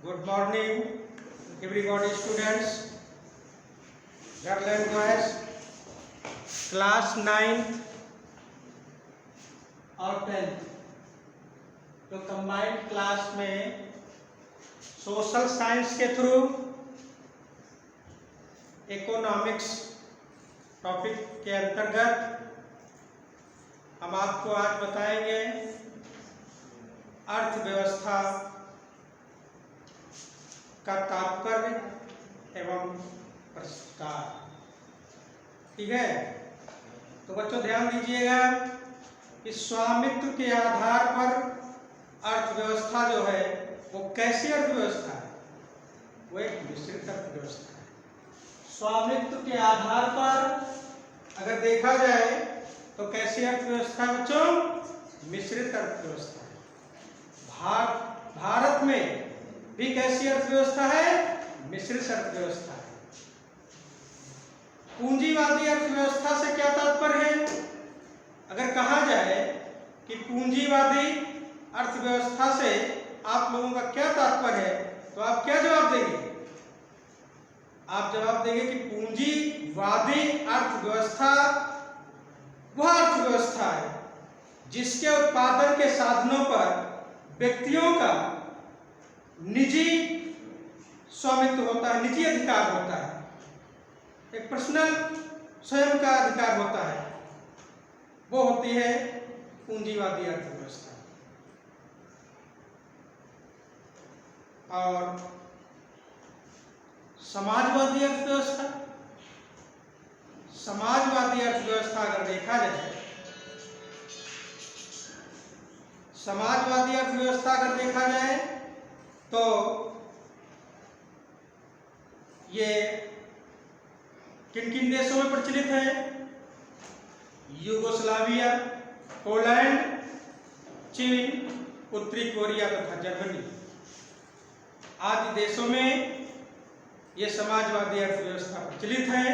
Good morning, everybody, students, girls and boys, class 9th और 10th तो combined class में social science के through economics topic के अंतर्गत हम आपको आज बताएंगे अर्थव्यवस्था का तात्पर्य एवं प्रस्ताव। ठीक है, तो बच्चों ध्यान दीजिएगा कि स्वामित्व के आधार पर अर्थव्यवस्था जो है वो कैसी अर्थव्यवस्था है, वो एक मिश्रित अर्थव्यवस्था है। स्वामित्व के आधार पर अगर देखा जाए तो कैसी अर्थव्यवस्था बच्चों? मिश्रित अर्थव्यवस्था है। भारत में भी कैसी अर्थव्यवस्था है? मिश्रित अर्थव्यवस्था है। पूंजीवादी अर्थव्यवस्था से क्या तात्पर्य है? अगर कहा जाए कि पूंजीवादी अर्थव्यवस्था से आप लोगों का क्या तात्पर्य है, तो आप क्या जवाब देंगे? आप जवाब देंगे कि पूंजीवादी अर्थव्यवस्था वह अर्थव्यवस्था है जिसके उत्पादन के साधनों पर व्यक्तियों का निजी स्वामित्व होता है, निजी अधिकार होता है, एक पर्सनल स्वयं का अधिकार होता है, वो होती है पूंजीवादी अर्थव्यवस्था। और समाजवादी अर्थव्यवस्था, समाजवादी अर्थव्यवस्था अगर देखा जाए, समाजवादी अर्थव्यवस्था अगर देखा जाए तो ये किन किन देशों में प्रचलित है? यूगोस्लाविया, पोलैंड, चीन, उत्तरी कोरिया तथा जर्मनी आदि देशों में ये समाजवादी अर्थव्यवस्था प्रचलित है।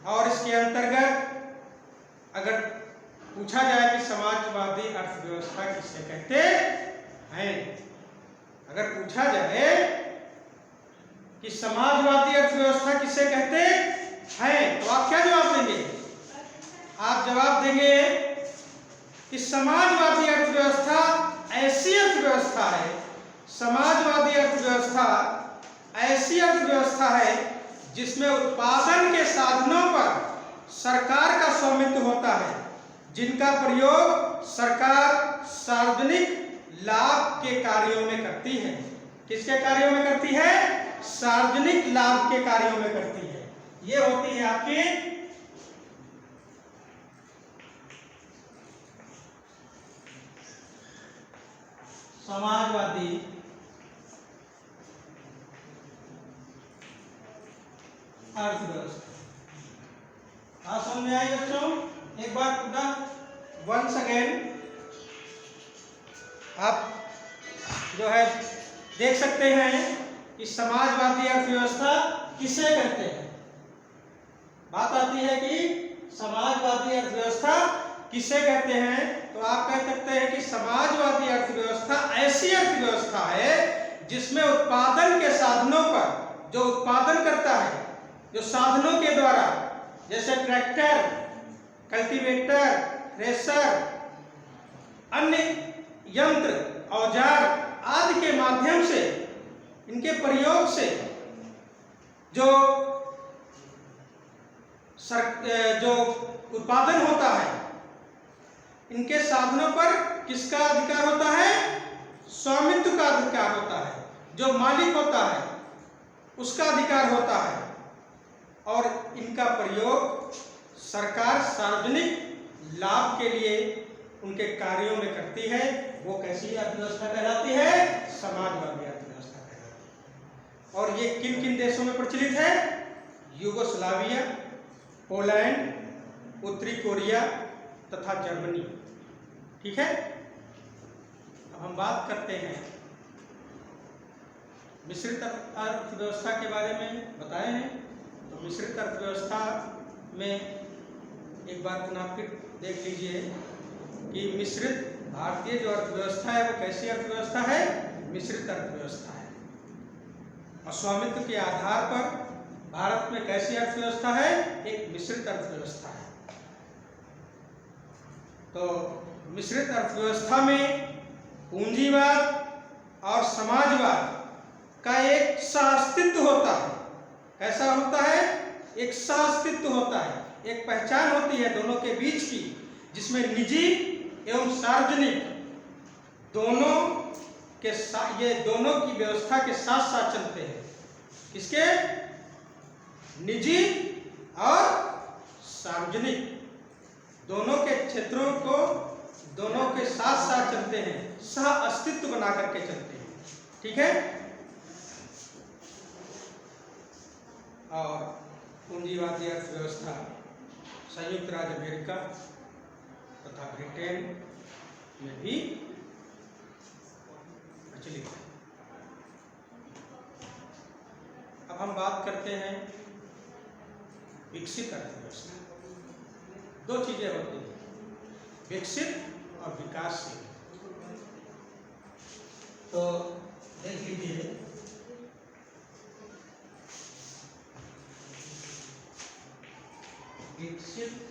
और इसके अंतर्गत अगर पूछा जाए कि समाजवादी अर्थव्यवस्था किसे कहते हैं, अगर पूछा जाए कि समाजवादी अर्थव्यवस्था किसे कहते हैं, तो आप क्या जवाब देंगे? आप जवाब देंगे कि समाजवादी अर्थव्यवस्था ऐसी अर्थव्यवस्था है, समाजवादी अर्थव्यवस्था ऐसी अर्थव्यवस्था है जिसमें उत्पादन के साधनों पर सरकार का स्वामित्व होता है, जिनका प्रयोग सरकार सार्वजनिक लाभ के कार्यों में करती है। किसके कार्यों में करती है? सार्वजनिक लाभ के कार्यों में करती है। ये होती है आपकी समाजवादी अर्थव्यवस्था। हाँ, समझ में आई बच्चों? एक बार पुनः वंस अगेन आप जो है देख सकते हैं कि समाजवादी अर्थव्यवस्था किसे कहते हैं। बात आती है कि समाजवादी अर्थव्यवस्था किसे कहते हैं, तो आप कह सकते हैं कि समाजवादी अर्थव्यवस्था ऐसी अर्थव्यवस्था है जिसमें उत्पादन के साधनों पर, जो उत्पादन करता है, जो साधनों के द्वारा, जैसे ट्रैक्टर, कल्टीवेटर, थ्रेशर, अन्य यंत्र, औजार आदि के माध्यम से, इनके प्रयोग से जो उत्पादन होता है, इनके साधनों पर किसका अधिकार होता है? स्वामित्व का अधिकार होता है। जो मालिक होता है उसका अधिकार होता है, और इनका प्रयोग सरकार सार्वजनिक लाभ के लिए उनके कार्यों में करती है। वो कैसी अर्थव्यवस्था कहलाती है? समाजवादी अर्थव्यवस्था कहलाती है। और ये किन किन देशों में प्रचलित है? यूगोस्लाविया, पोलैंड, उत्तरी कोरिया तथा जर्मनी। ठीक है, अब हम बात करते हैं मिश्रित अर्थव्यवस्था के बारे में बताए हैं। तो मिश्रित अर्थव्यवस्था में एक बार पुनः फिर देख लीजिए कि मिश्रित भारतीय जो अर्थव्यवस्था है वो कैसी अर्थव्यवस्था है? मिश्रित अर्थव्यवस्था है। और स्वामित्व के आधार पर भारत में कैसी अर्थव्यवस्था है? एक मिश्रित अर्थव्यवस्था है। तो मिश्रित अर्थव्यवस्था में पूंजीवाद और समाजवाद का एक सहअस्तित्व होता है। कैसा होता है? एक सहअस्तित्व होता है, एक पहचान होती है दोनों के बीच की, जिसमें निजी एवं सार्वजनिक दोनों के ये दोनों की व्यवस्था के साथ साथ चलते हैं। किसके? निजी और सार्वजनिक दोनों के क्षेत्रों को दोनों के साथ साथ चलते हैं, सह अस्तित्व बना करके चलते हैं। ठीक है। और पूंजीवादी अर्थव्यवस्था संयुक्त राज्य अमेरिका तथा ब्रिटेन में भी प्रचलित है। अब हम बात करते हैं विकसित अर्थव्यवस्था। दो चीजें होती हैं, विकसित और विकासशील। तो देख लीजिए, विकसित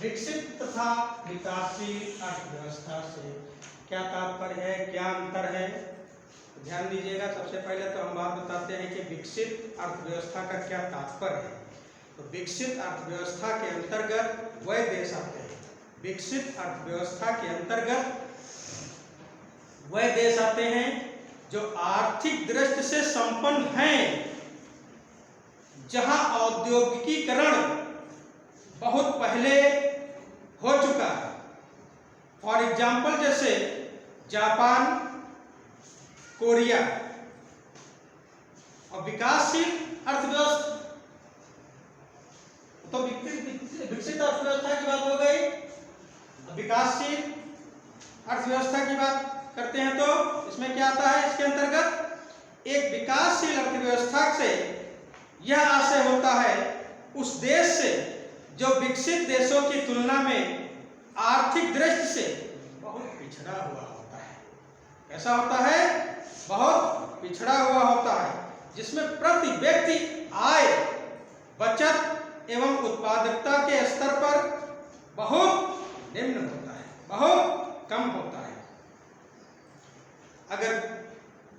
विकसित तथा विकासशील अर्थव्यवस्था से क्या तात्पर्य है, क्या अंतर है? ध्यान दीजिएगा। सबसे पहले तो हम बात बताते हैं कि विकसित अर्थव्यवस्था का क्या तात्पर्य है। तो विकसित अर्थव्यवस्था के अंतर्गत वह देश आते हैं, विकसित अर्थव्यवस्था के अंतर्गत वह देश आते हैं जो आर्थिक दृष्टि से संपन्न हैं, जहां औद्योगिकीकरण बहुत पहले हो चुका है। फॉर एग्जाम्पल जैसे जापान, कोरिया। और विकासशील अर्थव्यवस्था तो विकसित अर्थव्यवस्था की बात हो गई। विकासशील अर्थव्यवस्था की बात करते हैं तो इसमें क्या आता है? इसके अंतर्गत एक विकासशील अर्थव्यवस्था से यह आशय होता है उस देश से जो विकसित देशों की तुलना में आर्थिक दृष्टि से बहुत पिछड़ा हुआ होता है। कैसा होता है? बहुत पिछड़ा हुआ होता है, जिसमें प्रति व्यक्ति आय, बचत एवं उत्पादकता के स्तर पर बहुत निम्न होता है, बहुत कम होता है। अगर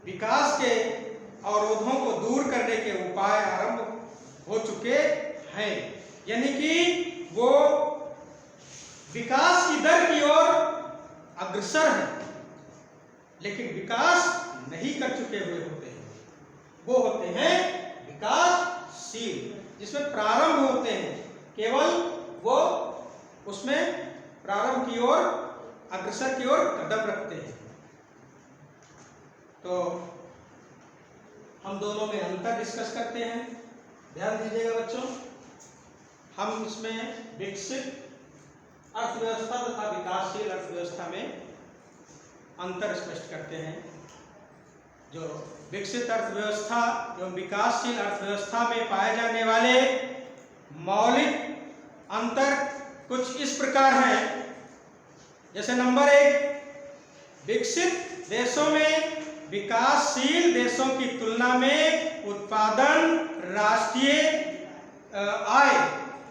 विकास के अवरोधों को दूर करने के उपाय आरंभ हो चुके हैं, यानी कि वो विकास की दर की ओर अग्रसर है, लेकिन विकास नहीं कर चुके हुए होते हैं, वो होते हैं विकासशील, जिसमें प्रारंभ होते हैं, केवल वो उसमें प्रारंभ की ओर अग्रसर की ओर कदम रखते हैं। तो हम दोनों में अंतर डिस्कस करते हैं। ध्यान दीजिएगा बच्चों, हम इसमें विकसित अर्थव्यवस्था तथा विकासशील अर्थव्यवस्था में अंतर स्पष्ट करते हैं। जो विकसित अर्थव्यवस्था एवं विकासशील अर्थव्यवस्था में पाए जाने वाले मौलिक अंतर कुछ इस प्रकार हैं। जैसे नंबर 1, विकसित देशों में विकासशील देशों की तुलना में उत्पादन, राष्ट्रीय आय,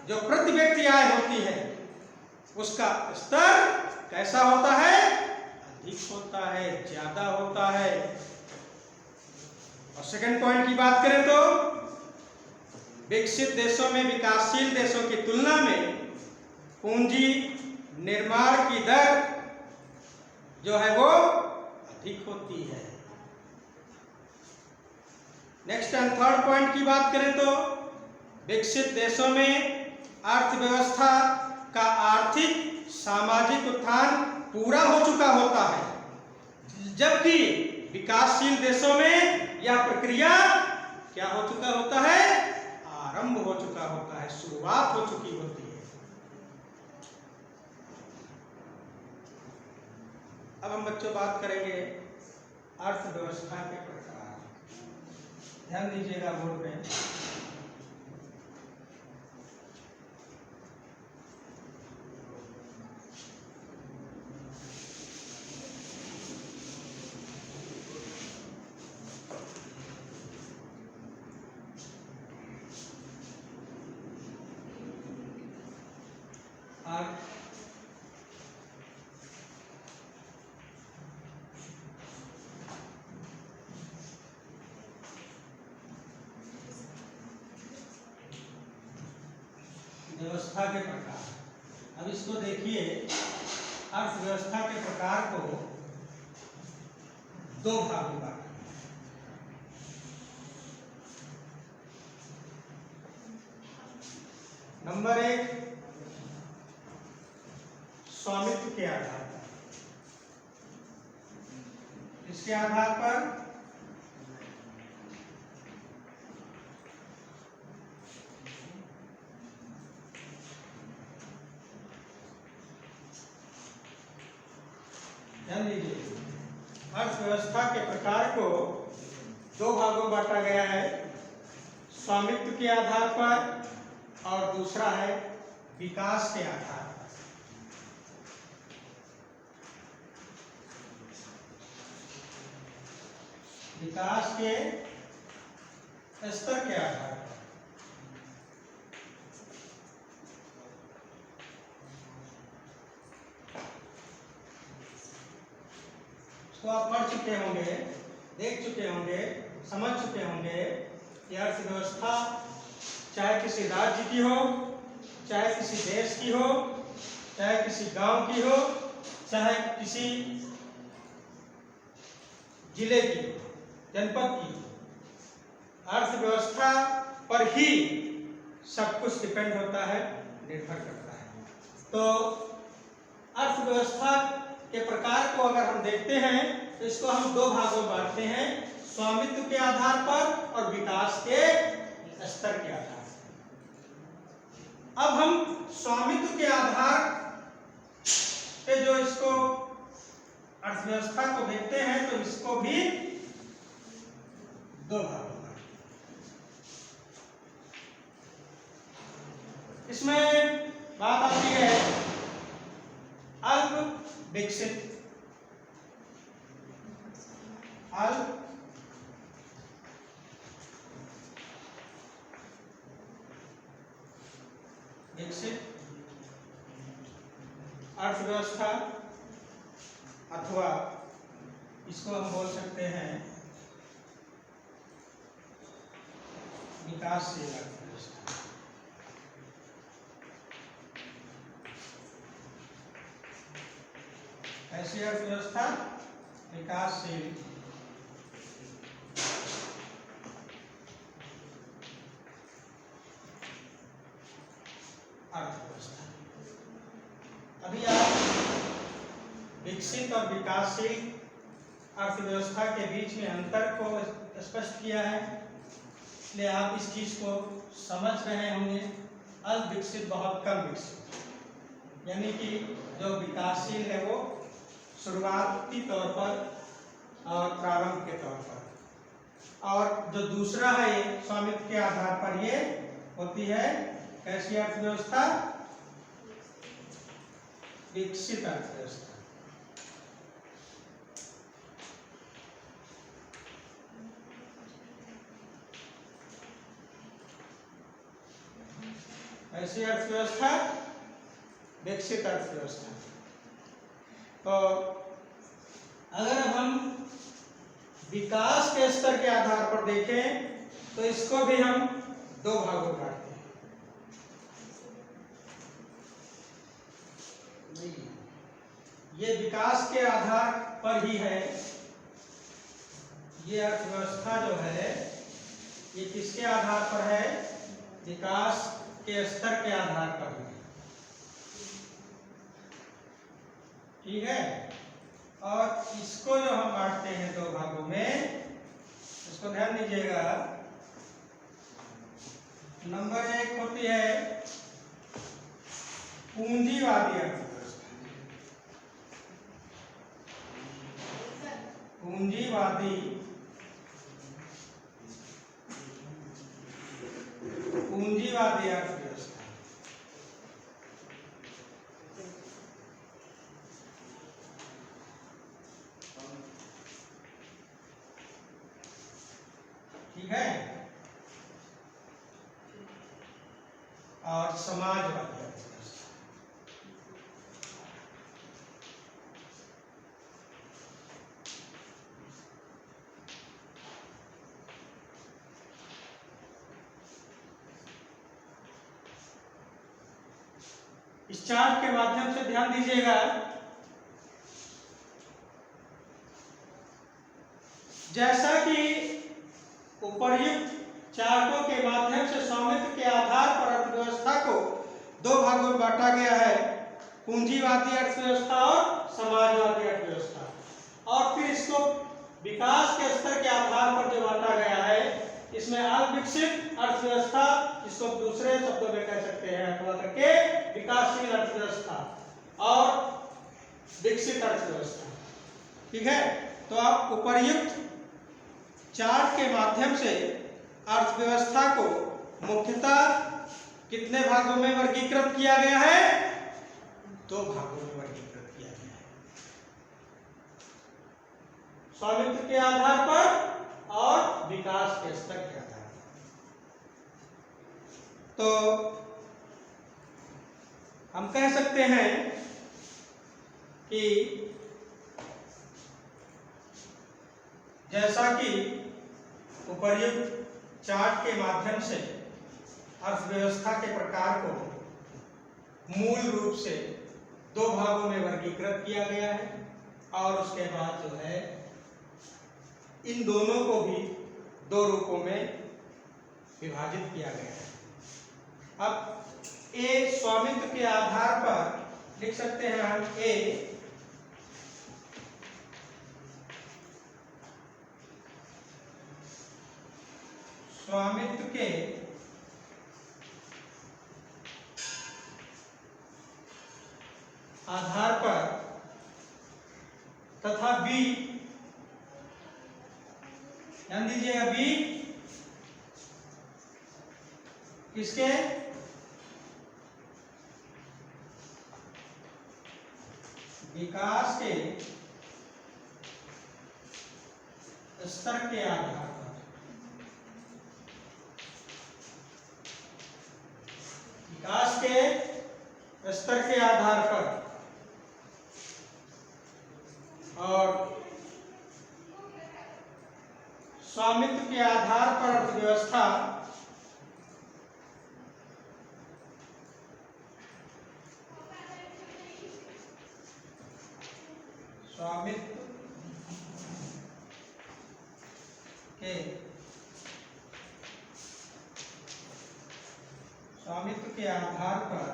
जो प्रति व्यक्ति आय होती है, उसका स्तर कैसा होता है? अधिक होता है, ज्यादा होता है। और सेकंड पॉइंट की बात करें तो विकसित देशों में विकासशील देशों की तुलना में पूंजी निर्माण की दर जो है वो अधिक होती है। नेक्स्ट एंड थर्ड पॉइंट की बात करें तो विकसित देशों में अर्थव्यवस्था का आर्थिक सामाजिक उत्थान पूरा हो चुका होता है, जबकि विकासशील देशों में यह प्रक्रिया क्या हो चुका होता है? आरंभ हो चुका होता है, शुरुआत हो चुकी होती है। अब हम बच्चों बात करेंगे अर्थव्यवस्था के प्रकार। ध्यान दीजिएगा बोर्ड पे। व्यवस्था के प्रकार। अब इसको देखिए, अर्थव्यवस्था के प्रकार को दो भागों में। नंबर एक, स्वामित्व के आधार पर। इसके आधार पर ध्यान दीजिए, अर्थव्यवस्था के प्रकार को दो भागों में बांटा गया है, स्वामित्व के आधार पर और दूसरा है विकास के आधार पर। विकास के स्तर के आधार पर। तो आप पढ़ चुके होंगे, देख चुके होंगे, समझ चुके होंगे कि अर्थव्यवस्था चाहे किसी राज्य की हो, चाहे किसी देश की हो, चाहे किसी गांव की हो, चाहे किसी जिले की, जनपद की, अर्थव्यवस्था पर ही सब कुछ डिपेंड होता है, निर्भर करता है। तो अर्थव्यवस्था के प्रकार को अगर हम देखते हैं तो इसको हम दो भागों में बांटते हैं, स्वामित्व के आधार पर और विकास के स्तर के आधार पर। अब हम स्वामित्व के आधार पे जो इसको अर्थव्यवस्था को देखते हैं तो इसको भी दो भागों में। इसमें बात आती है अल्प विकसित, अल्प विकसित अर्थव्यवस्था, अथवा इसको हम बोल सकते हैं विकासशील अर्थव्यवस्था। ऐसी अर्थव्यवस्था विकासशील अर्थव्यवस्था। अभी आप विकसित और विकासशील अर्थव्यवस्था के बीच में अंतर को स्पष्ट किया है, इसलिए आप इस चीज को समझ रहे होंगे। अल्प विकसित बहुत कम विकसित, यानी कि जो विकासशील है वो शुरुआती तौर पर और प्रारंभ के तौर पर, और जो दूसरा है ये स्वामित्व के आधार पर ये होती है कैसी अर्थव्यवस्था? विकसित अर्थव्यवस्था। ऐसी अर्थव्यवस्था विकसित अर्थव्यवस्था। तो अगर हम विकास के स्तर के आधार पर देखें तो इसको भी हम दो भागों में बांटते हैं। ये विकास के आधार पर ही है, ये अर्थव्यवस्था जो है ये किसके आधार पर है? विकास के स्तर के आधार पर है, ठीक है। और इसको जो हम बांटते हैं दो भागों में, इसको ध्यान दीजिएगा। नंबर 1 होती है पूंजीवादी अर्थव्यवस्था। पूंजीवादी अर्थव्यवस्था। ठीक है। और समाजवादी अर्थव्यवस्था। इस चार्ट के माध्यम से ध्यान दीजिएगा, जैसा कि उपर्युक्त चार्टों के माध्यम से स्वामित्व के आधार पर अर्थव्यवस्था को दो भागों में बांटा गया है, पूंजीवादी अर्थव्यवस्था और समाजवादी अर्थव्यवस्था। और फिर इसको विकास के स्तर के आधार पर जो बांटा गया है, इसमें अल्पविकसित अर्थव्यवस्था, जिसको दूसरे शब्दों में कह सकते हैं अथवा करके विकासशील अर्थव्यवस्था, और विकसित अर्थव्यवस्था। ठीक है। तो आप उपर्युक्त चार्ट के माध्यम से अर्थव्यवस्था को मुख्यतः कितने भागों में वर्गीकृत किया गया है? 2 भागों में वर्गीकृत किया गया है, स्वामित्व के आधार पर और विकास के स्तर के आधार पर। तो हम कह सकते हैं कि जैसा कि उपर्युक्त चार्ट के माध्यम से अर्थव्यवस्था के प्रकार को मूल रूप से 2 भागों में वर्गीकृत किया गया है, और उसके बाद जो है इन दोनों को भी 2 रूपों में विभाजित किया गया है। अब ए स्वामित्व के आधार पर लिख सकते हैं हम ए स्वामित्व के आधार पर, तथा बी, ध्यान दीजिएगा, बी किसके? विकास के स्तर के आधार पर। विकास के स्तर के आधार पर और स्वामित्व के आधार पर अर्थव्यवस्था स्वामित्व के आधार पर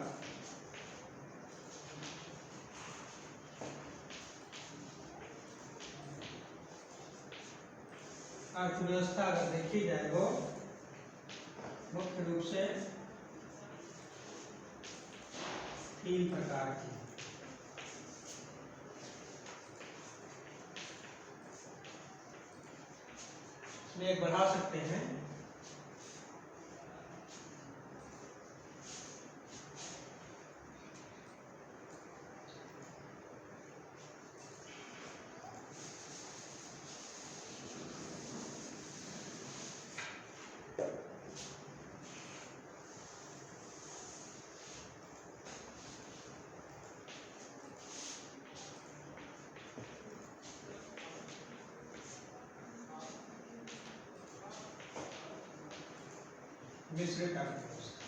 अर्थव्यवस्था अगर देखी जाए तो मुख्य रूप से 3 प्रकार की। इसमें एक बढ़ा सकते हैं, मिश्रित अर्थव्यवस्था।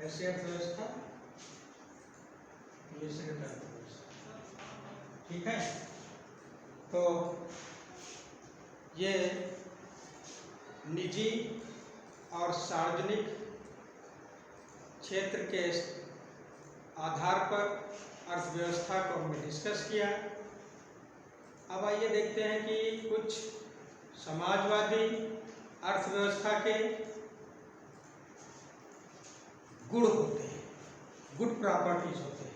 ऐसी अर्थव्यवस्था, मिश्रित अर्थव्यवस्था। ठीक है। तो ये निजी और सार्वजनिक क्षेत्र के आधार पर अर्थव्यवस्था को हमने डिस्कस किया। अब आइए देखते हैं कि कुछ समाजवादी अर्थव्यवस्था के गुण होते हैं, गुड प्रॉपर्टीज होते हैं।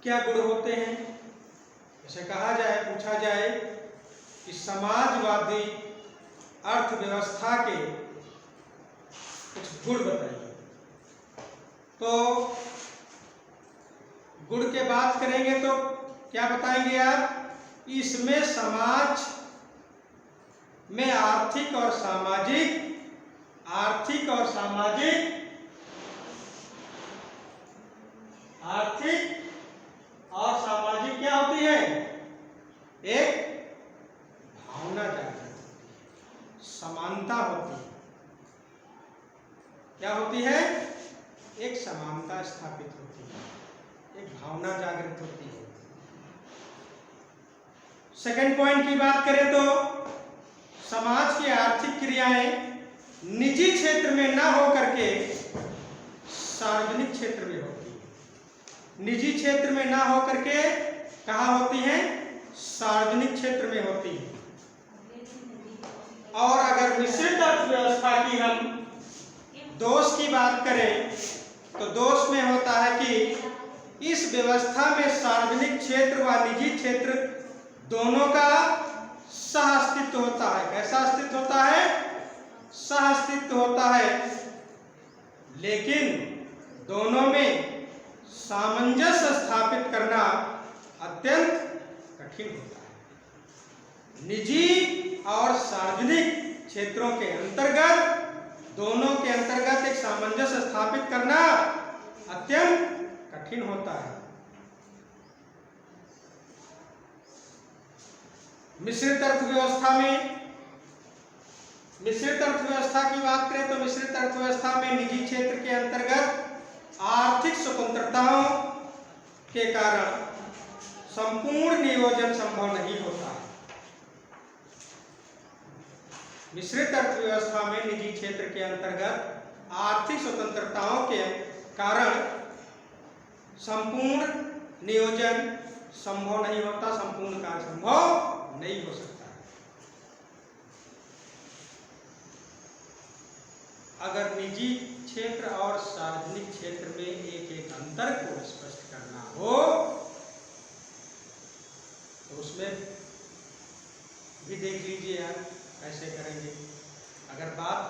क्या गुण होते हैं? जैसे कहा जाए, पूछा जाए कि समाजवादी अर्थव्यवस्था के कुछ गुण बताइए, तो गुण के बात करेंगे तो क्या बताएंगे आप? इसमें समाज में आर्थिक और सामाजिक क्या होती है? एक भावना जागृत होती है, समानता होती है। क्या होती है? एक समानता स्थापित होती है, एक भावना जागृत होती है। सेकंड पॉइंट की बात करें तो समाज की आर्थिक क्रियाएं निजी क्षेत्र में ना हो करके सार्वजनिक क्षेत्र में होती है। निजी क्षेत्र में ना हो करके कहाँ होती हैं? सार्वजनिक क्षेत्र में होती है। और अगर मिश्रित अर्थव्यवस्था की हम दोष की बात करें तो दोष में होता है कि इस व्यवस्था में सार्वजनिक क्षेत्र व निजी क्षेत्र दोनों का सह अस्तित्व होता है। कैसा अस्तित्व होता है? सह अस्तित्व होता है, लेकिन दोनों में सामंजस्य स्थापित करना अत्यंत कठिन होता है। निजी और सार्वजनिक क्षेत्रों के अंतर्गत, दोनों के अंतर्गत एक सामंजस्य स्थापित करना अत्यंत कठिन होता है। मिश्रित अर्थव्यवस्था की बात करें तो मिश्रित अर्थव्यवस्था में निजी क्षेत्र के अंतर्गत आर्थिक स्वतंत्रताओं के कारण संपूर्ण नियोजन संभव नहीं होता है। मिश्रित अर्थव्यवस्था में निजी क्षेत्र के अंतर्गत आर्थिक स्वतंत्रताओं के कारण संपूर्ण नियोजन संभव नहीं होता, संपूर्ण कार्य संभव नहीं हो सकता है। अगर निजी क्षेत्र और सार्वजनिक क्षेत्र में एक अंतर को स्पष्ट करना हो तो उसमें भी देख लीजिए आप कैसे करेंगे। अगर बात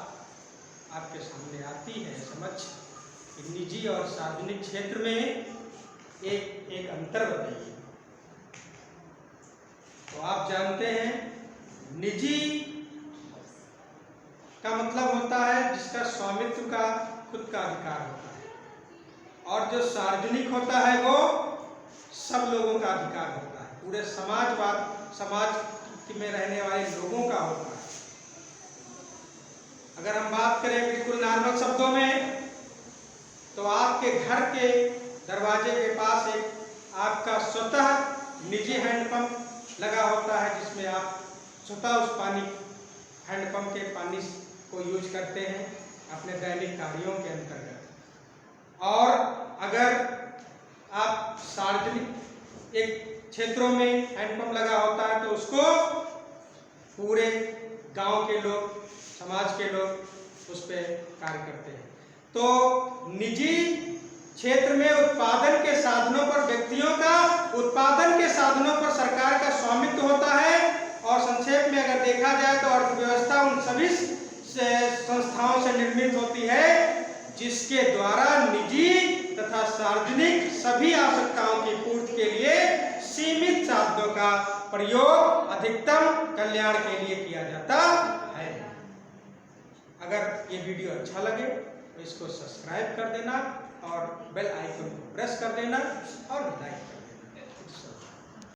आपके सामने आती है समझ कि निजी और सार्वजनिक क्षेत्र में एक अंतर बताइए, तो आप जानते हैं निजी का मतलब होता है जिसका स्वामित्व का खुद का अधिकार होता है, और जो सार्वजनिक होता है वो सब लोगों का अधिकार होता है, पूरे समाज में रहने वाले लोगों का होता है। अगर हम बात करें बिल्कुल नॉर्मल शब्दों में तो आपके घर के दरवाजे के पास एक आपका स्वतः निजी हैंडपंप लगा होता है, जिसमें आप स्वतः उस हैंडपंप के पानी को यूज करते हैं अपने दैनिक कार्यों के अंतर्गत। और अगर आप सार्वजनिक एक क्षेत्रों में हैंडपंप लगा होता है तो उसको पूरे गांव के लोग, समाज के लोग उस पर कार्य करते हैं। तो निजी क्षेत्र में उत्पादन के साधनों पर व्यक्तियों का, उत्पादन के साधनों पर सरकार का स्वामित्व होता है। और संक्षेप में अगर देखा जाए तो अर्थव्यवस्था उन सभी संस्थाओं से निर्मित होती है जिसके द्वारा निजी तथा सार्वजनिक सभी आवश्यकताओं की पूर्ति के लिए सीमित साधनों का प्रयोग अधिकतम कल्याण के लिए किया जाता है। अगर ये वीडियो अच्छा लगे तो इसको सब्सक्राइब कर देना और बेल आइकन को प्रेस कर देना और लाइक कर देना।